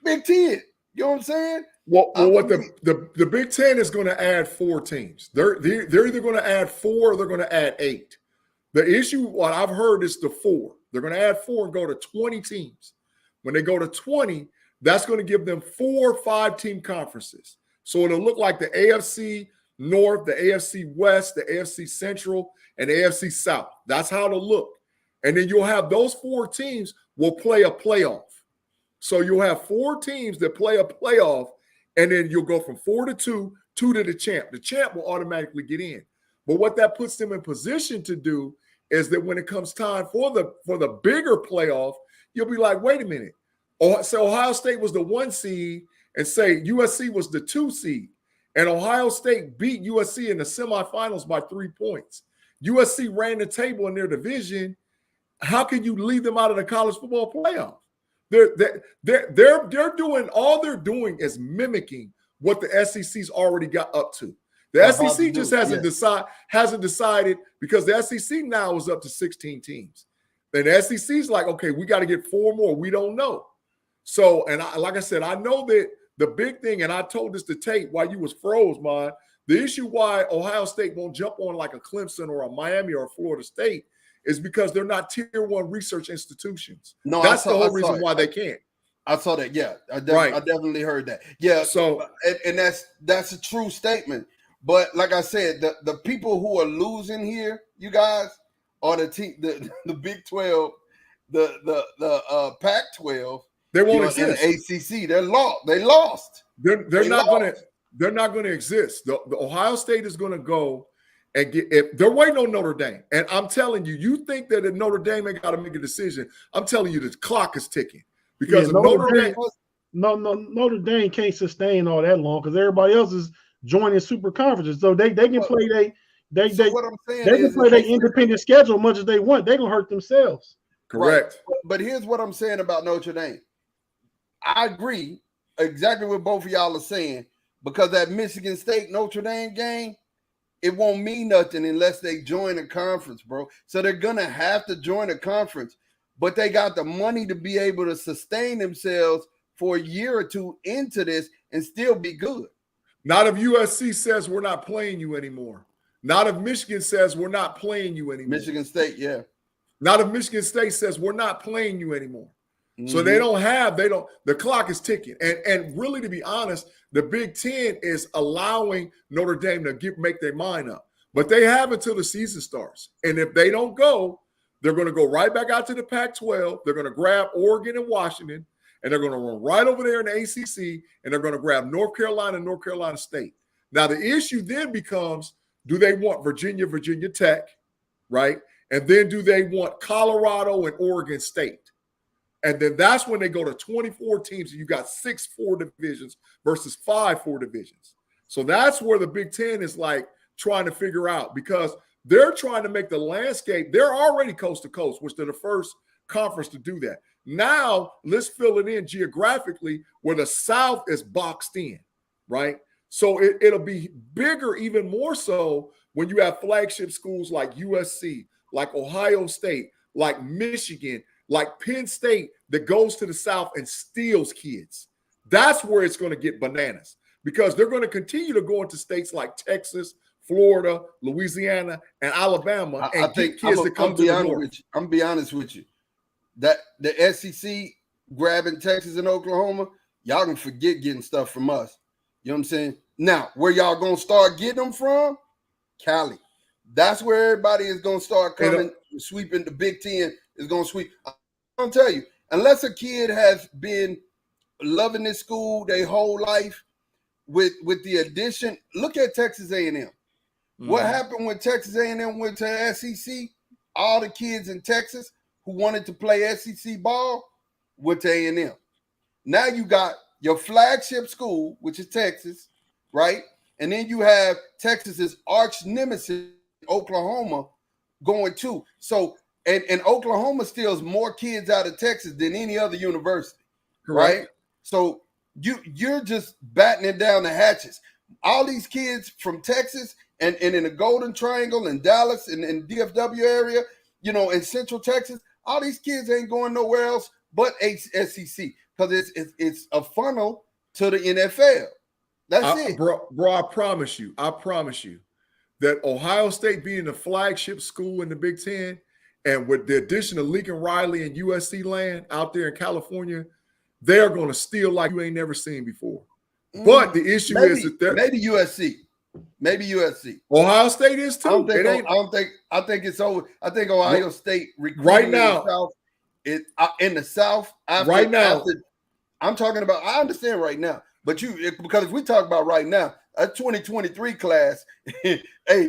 Big Ten. You know what I'm saying? Well, what the Big Ten is going to add 4 teams. They're either going to add 4 or they're going to add 8. The issue, what I've heard, is the 4. They're going to add 4 and go to 20 teams. When they go to 20, that's going to give them 4 5-team conferences. So it'll look like the AFC North, the AFC West, the AFC Central, and the AFC South. That's how it'll look. And then you'll have those 4 teams will play a playoff. So you'll have 4 teams that play a playoff, and then you'll go from 4 to 2 to the champ. The champ will automatically get in. But what that puts them in position to do is that when it comes time for the bigger playoff, you'll be like, wait a minute. So Ohio State was the 1 seed, and say USC was the 2 seed. And Ohio State beat USC in the semifinals by 3 points. USC ran the table in their division. How can you leave them out of the college football playoff? They're doing, all they're doing is mimicking what the SEC's already got up to. The SEC just hasn't decided because the SEC now is up to 16 teams. And the SEC's like, okay, we got to get 4 more. We don't know. So, and like I said, I know that the big thing, and I told this to Tate while you was froze, man, the issue why Ohio State won't jump on like a Clemson or a Miami or a Florida State is because they're not tier 1 research institutions. No, that's the whole reason why they can't. I saw that. Yeah, I definitely heard that. Yeah. So, and that's a true statement. But like I said, the people who are losing here, you guys, are the team, the Big 12, the Pac-12. They won't exist. In the ACC, they're lost. They lost. They're not going to exist. The Ohio State is going to go and get. If they're waiting on Notre Dame, and I'm telling you, you think that if Notre Dame ain't got to make a decision, I'm telling you, the clock is ticking because Notre Dame can't sustain all that long because everybody else is joining super conferences, so they can play They what I'm saying they is can play their independent schedule much as they want. They're gonna hurt themselves. Correct. Right. But here's what I'm saying about Notre Dame. I agree exactly what both of y'all are saying, because that Michigan State Notre Dame game, it won't mean nothing unless they join a conference, bro. So they're gonna have to join a conference, but they got the money to be able to sustain themselves for a year or two into this and still be good. Not if USC says we're not playing you anymore. Not if Michigan says we're not playing you anymore. Michigan State, yeah. Not if Michigan State says we're not playing you anymore. Mm-hmm. So the clock is ticking. And really, to be honest, the Big Ten is allowing Notre Dame to make their mind up. But they have until the season starts. And if they don't go, they're going to go right back out to the Pac-12. They're going to grab Oregon and Washington, and they're going to run right over there in the ACC, and they're going to grab North Carolina and North Carolina State. Now, the issue then becomes, do they want Virginia Tech, right? And then do they want Colorado and Oregon State? And then that's when they go to 24 teams, and you got 6 4 divisions versus 5 4 divisions. So that's where the Big Ten is like trying to figure out, because they're trying to make the landscape. They're already coast to coast, which they're the first conference to do that. Now let's fill it in geographically where the South is boxed in, right? So it'll be bigger, even more so when you have flagship schools like USC, like Ohio State, like Michigan, like Penn State, that goes to the South and steals kids. That's where it's going to get bananas, because they're going to continue to go into states like Texas, Florida, Louisiana, and Alabama, and get kids to come to the North. I'm gonna be honest with you. That the SEC grabbing Texas and Oklahoma, y'all can forget getting stuff from us. You know what I'm saying? Now, where y'all gonna start getting them from? Cali. That's where everybody is gonna start coming, sweeping. The Big Ten is gonna sweep. I'm gonna tell you, unless a kid has been loving this school their whole life, with the addition, look at Texas A&M. Mm-hmm. What happened when Texas A&M went to SEC? All the kids in Texas who wanted to play SEC ball went to A&M. Now you got your flagship school, which is Texas, right? And then you have Texas's arch nemesis, Oklahoma, going too. So, and Oklahoma steals more kids out of Texas than any other university, right? So you're just battening down the hatches. All these kids from Texas and in the Golden Triangle and Dallas and DFW area, you know, in Central Texas, all these kids ain't going nowhere else but SEC, because it's a funnel to the NFL. That's it. Bro, I promise you that Ohio State being the flagship school in the Big Ten, and with the addition of Lincoln Riley and USC land out there in California, they're going to steal like you ain't never seen before. But the issue is that maybe USC. Ohio State is too. I think it's over. I think Ohio State right now in the South. Right now, I'm talking about. I understand right now, but because if we talk about right now, a 2023 class, hey,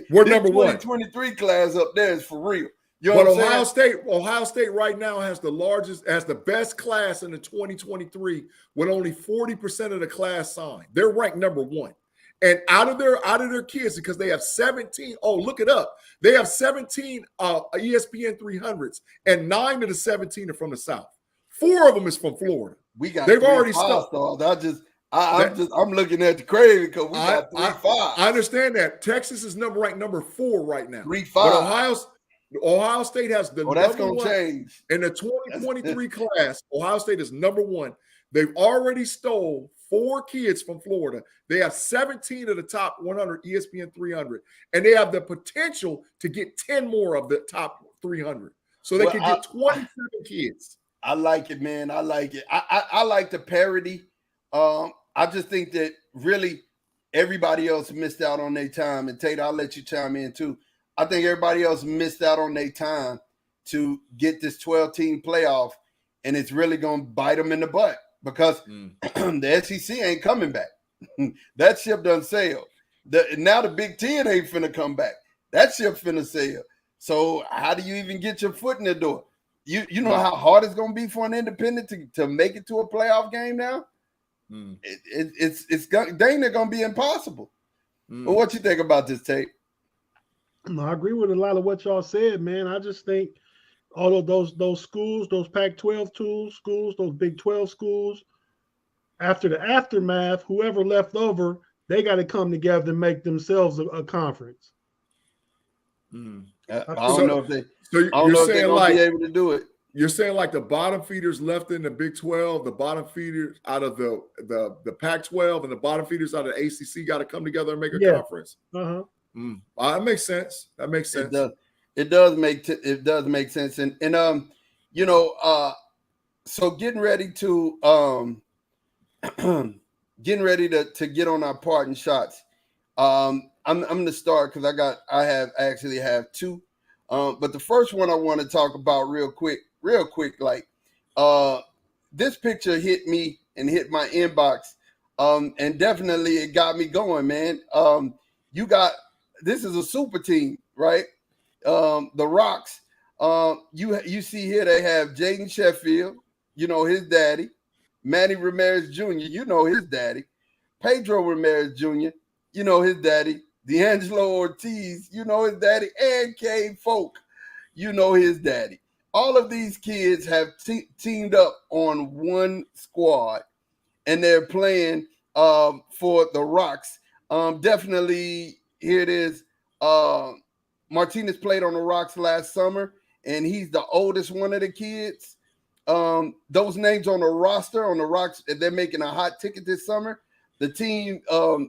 we're number 2023 class up there is for real. You know but Ohio State right now has the best class in the 2023 with only 40% of the class signed. They're ranked number 1. And out of their kids, because they have 17, look it up. They have 17 ESPN 300s, and 9 of the 17 are from the South. 4 of them is from Florida. They've already stopped. I'm looking at the crazy because we got 3-5. I understand that. Texas is ranked number 4 right now. 3-5. But Ohio State has the that's going to change. In the 2023 class, Ohio State is number 1. They've already stole 4 kids from Florida. They have 17 of the top 100 ESPN 300, and they have the potential to get 10 more of the top 300. So they can get 27 kids. I like it, man. I like it. I like the parity. I just think that really everybody else missed out on their time. And Tate, I'll let you chime in too. I think everybody else missed out on their time to get this 12-team playoff, and it's really going to bite them in the butt because the SEC ain't coming back. That ship done sailed. Now the Big Ten ain't finna come back. That ship finna sail. So how do you even get your foot in the door? You know how hard it's going to be for an independent to make it to a playoff game now? It's dang near going to be impossible. But what you think about this, Tate? No, I agree with a lot of what y'all said, man. I just think all of those schools, those Pac-12 schools, those Big 12 schools, after the aftermath, whoever left over, they got to come together and make themselves a conference. I I don't think know if they. So I don't you're know if they're saying gonna like be able to do it. you're saying like the bottom feeders left in the Big 12, the bottom feeders out of the Pac-12 and the bottom feeders out of the ACC got to come together and make a Yeah. conference. That makes sense. That makes sense. It does make sense. And you know, so getting ready to get on our parting shots. I'm gonna start because I actually have two. But the first one I want to talk about real quick, like this picture hit me and hit my inbox. And definitely it got me going, man. This is a super team, right? The Rocks. You see here they have Jaden Sheffield, you know his daddy, Manny Ramirez Jr., you know his daddy, Pedro Ramirez Jr., you know his daddy, D'Angelo Ortiz, you know his daddy, and Cade Folk, you know his daddy. All of these kids have teamed up on one squad, and they're playing for the Rocks. Definitely, here it is. Martinez played on the Rocks last summer, and he's the oldest one of the kids. Those names on the roster on the Rocks, they're making a hot ticket this summer. The team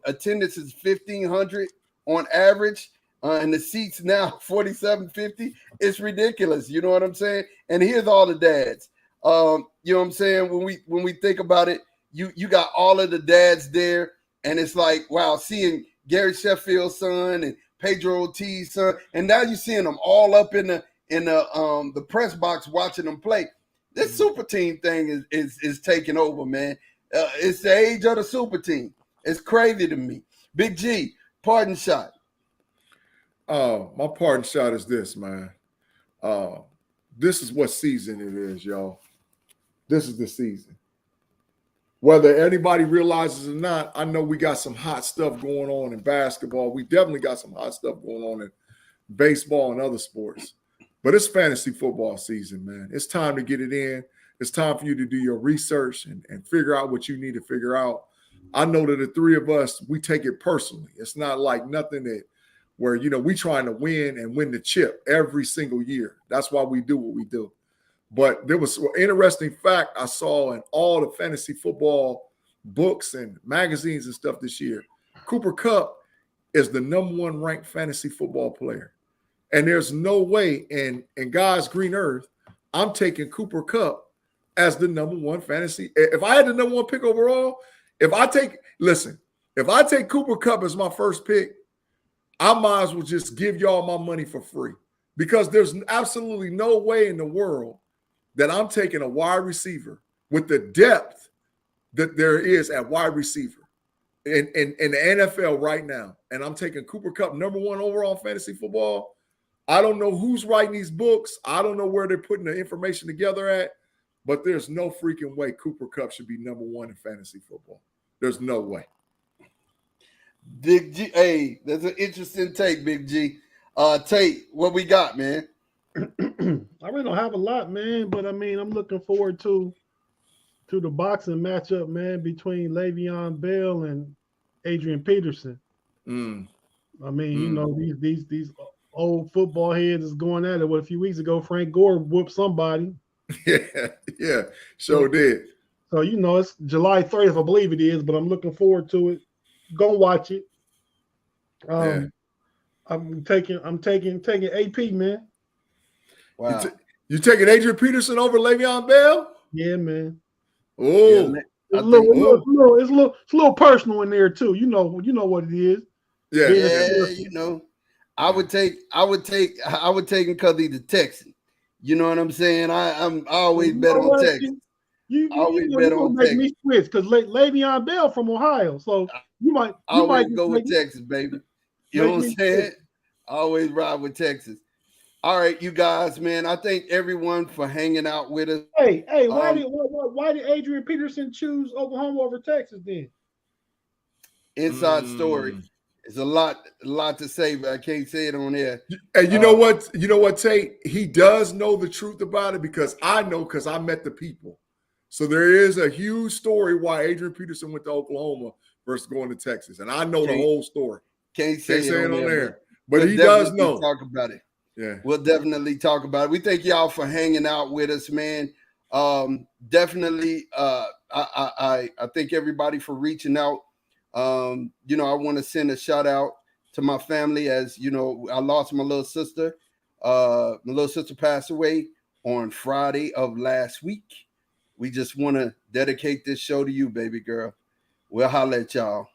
attendance is 1,500 on average, and the seats now 4,750. It's ridiculous. You know what I'm saying? And here's all the dads. You know what I'm saying? When we think about it, you got all of the dads there, and it's like, wow, seeing Gary Sheffield's son and Pedro Ortiz's son, and now you're seeing them all up in the press box watching them play. This super team thing is taking over, man. It's the age of the super team. It's crazy to me. Big G, parting shot. My parting shot is this, man. This is what season it is, y'all. This is the season. Whether anybody realizes it or not, I know we got some hot stuff going on in basketball. We definitely got some hot stuff going on in baseball and other sports. But it's fantasy football season, man. It's time to get it in. It's time for you to do your research and figure out what you need to figure out. I know that the three of us, we take it personally. It's not like nothing that where, you know, we trying to win and win the chip every single year. That's why we do what we do. But there was an interesting fact I saw in all the fantasy football books and magazines and stuff this year. Cooper Kupp is the #1 ranked fantasy football player. And there's no way in God's green earth I'm taking Cooper Kupp as the #1 fantasy. If I had the #1 pick overall, if I take Cooper Kupp as my first pick, I might as well just give y'all my money for free, because there's absolutely no way in the world that I'm taking a wide receiver with the depth that there is at wide receiver in the NFL right now. And I'm taking Cooper Kupp #1 overall fantasy football. I don't know who's writing these books. I don't know where they're putting the information together at, but there's no freaking way Cooper Kupp should be #1 in fantasy football. There's no way. Big G, hey, that's an interesting take, Big G. Tate, what we got, man? I really don't have a lot, man, but I mean, I'm looking forward to the boxing matchup, man, between Le'Veon Bell and Adrian Peterson. I mean, you know, these old football heads is going at it. What, a few weeks ago, Frank Gore whooped somebody. Yeah, sure did. So, you know, it's July 30th, I believe it is, but I'm looking forward to it. Go watch it. I'm taking AP, man. Wow. You taking Adrian Peterson over Le'Veon Bell? Yeah, man. Oh, yeah, it's a little personal in there too. You know what it is. Yeah, you know. I would take him because he's a Texan. You know what I'm saying? I always bet on Texas. You make me switch because Le'Veon Bell from Ohio, so you might go with Texas, baby. You know what I'm saying? I always ride with Texas. All right, you guys, man. I thank everyone for hanging out with us. Hey, why did Adrian Peterson choose Oklahoma over Texas then? Inside story. It's a lot to say, but I can't say it on air. And you know what, Tate? He does know the truth about it because I met the people. So there is a huge story why Adrian Peterson went to Oklahoma versus going to Texas. And I know the whole story. Can't say it on air. But he does know. Talk about it. Yeah. We'll definitely talk about it. We thank y'all for hanging out with us, man. Definitely I thank everybody for reaching out. You know, I want to send a shout out to my family. As you know, I lost my little sister. My little sister passed away on Friday of last week. We just want to dedicate this show to you, baby girl. We'll holler at y'all.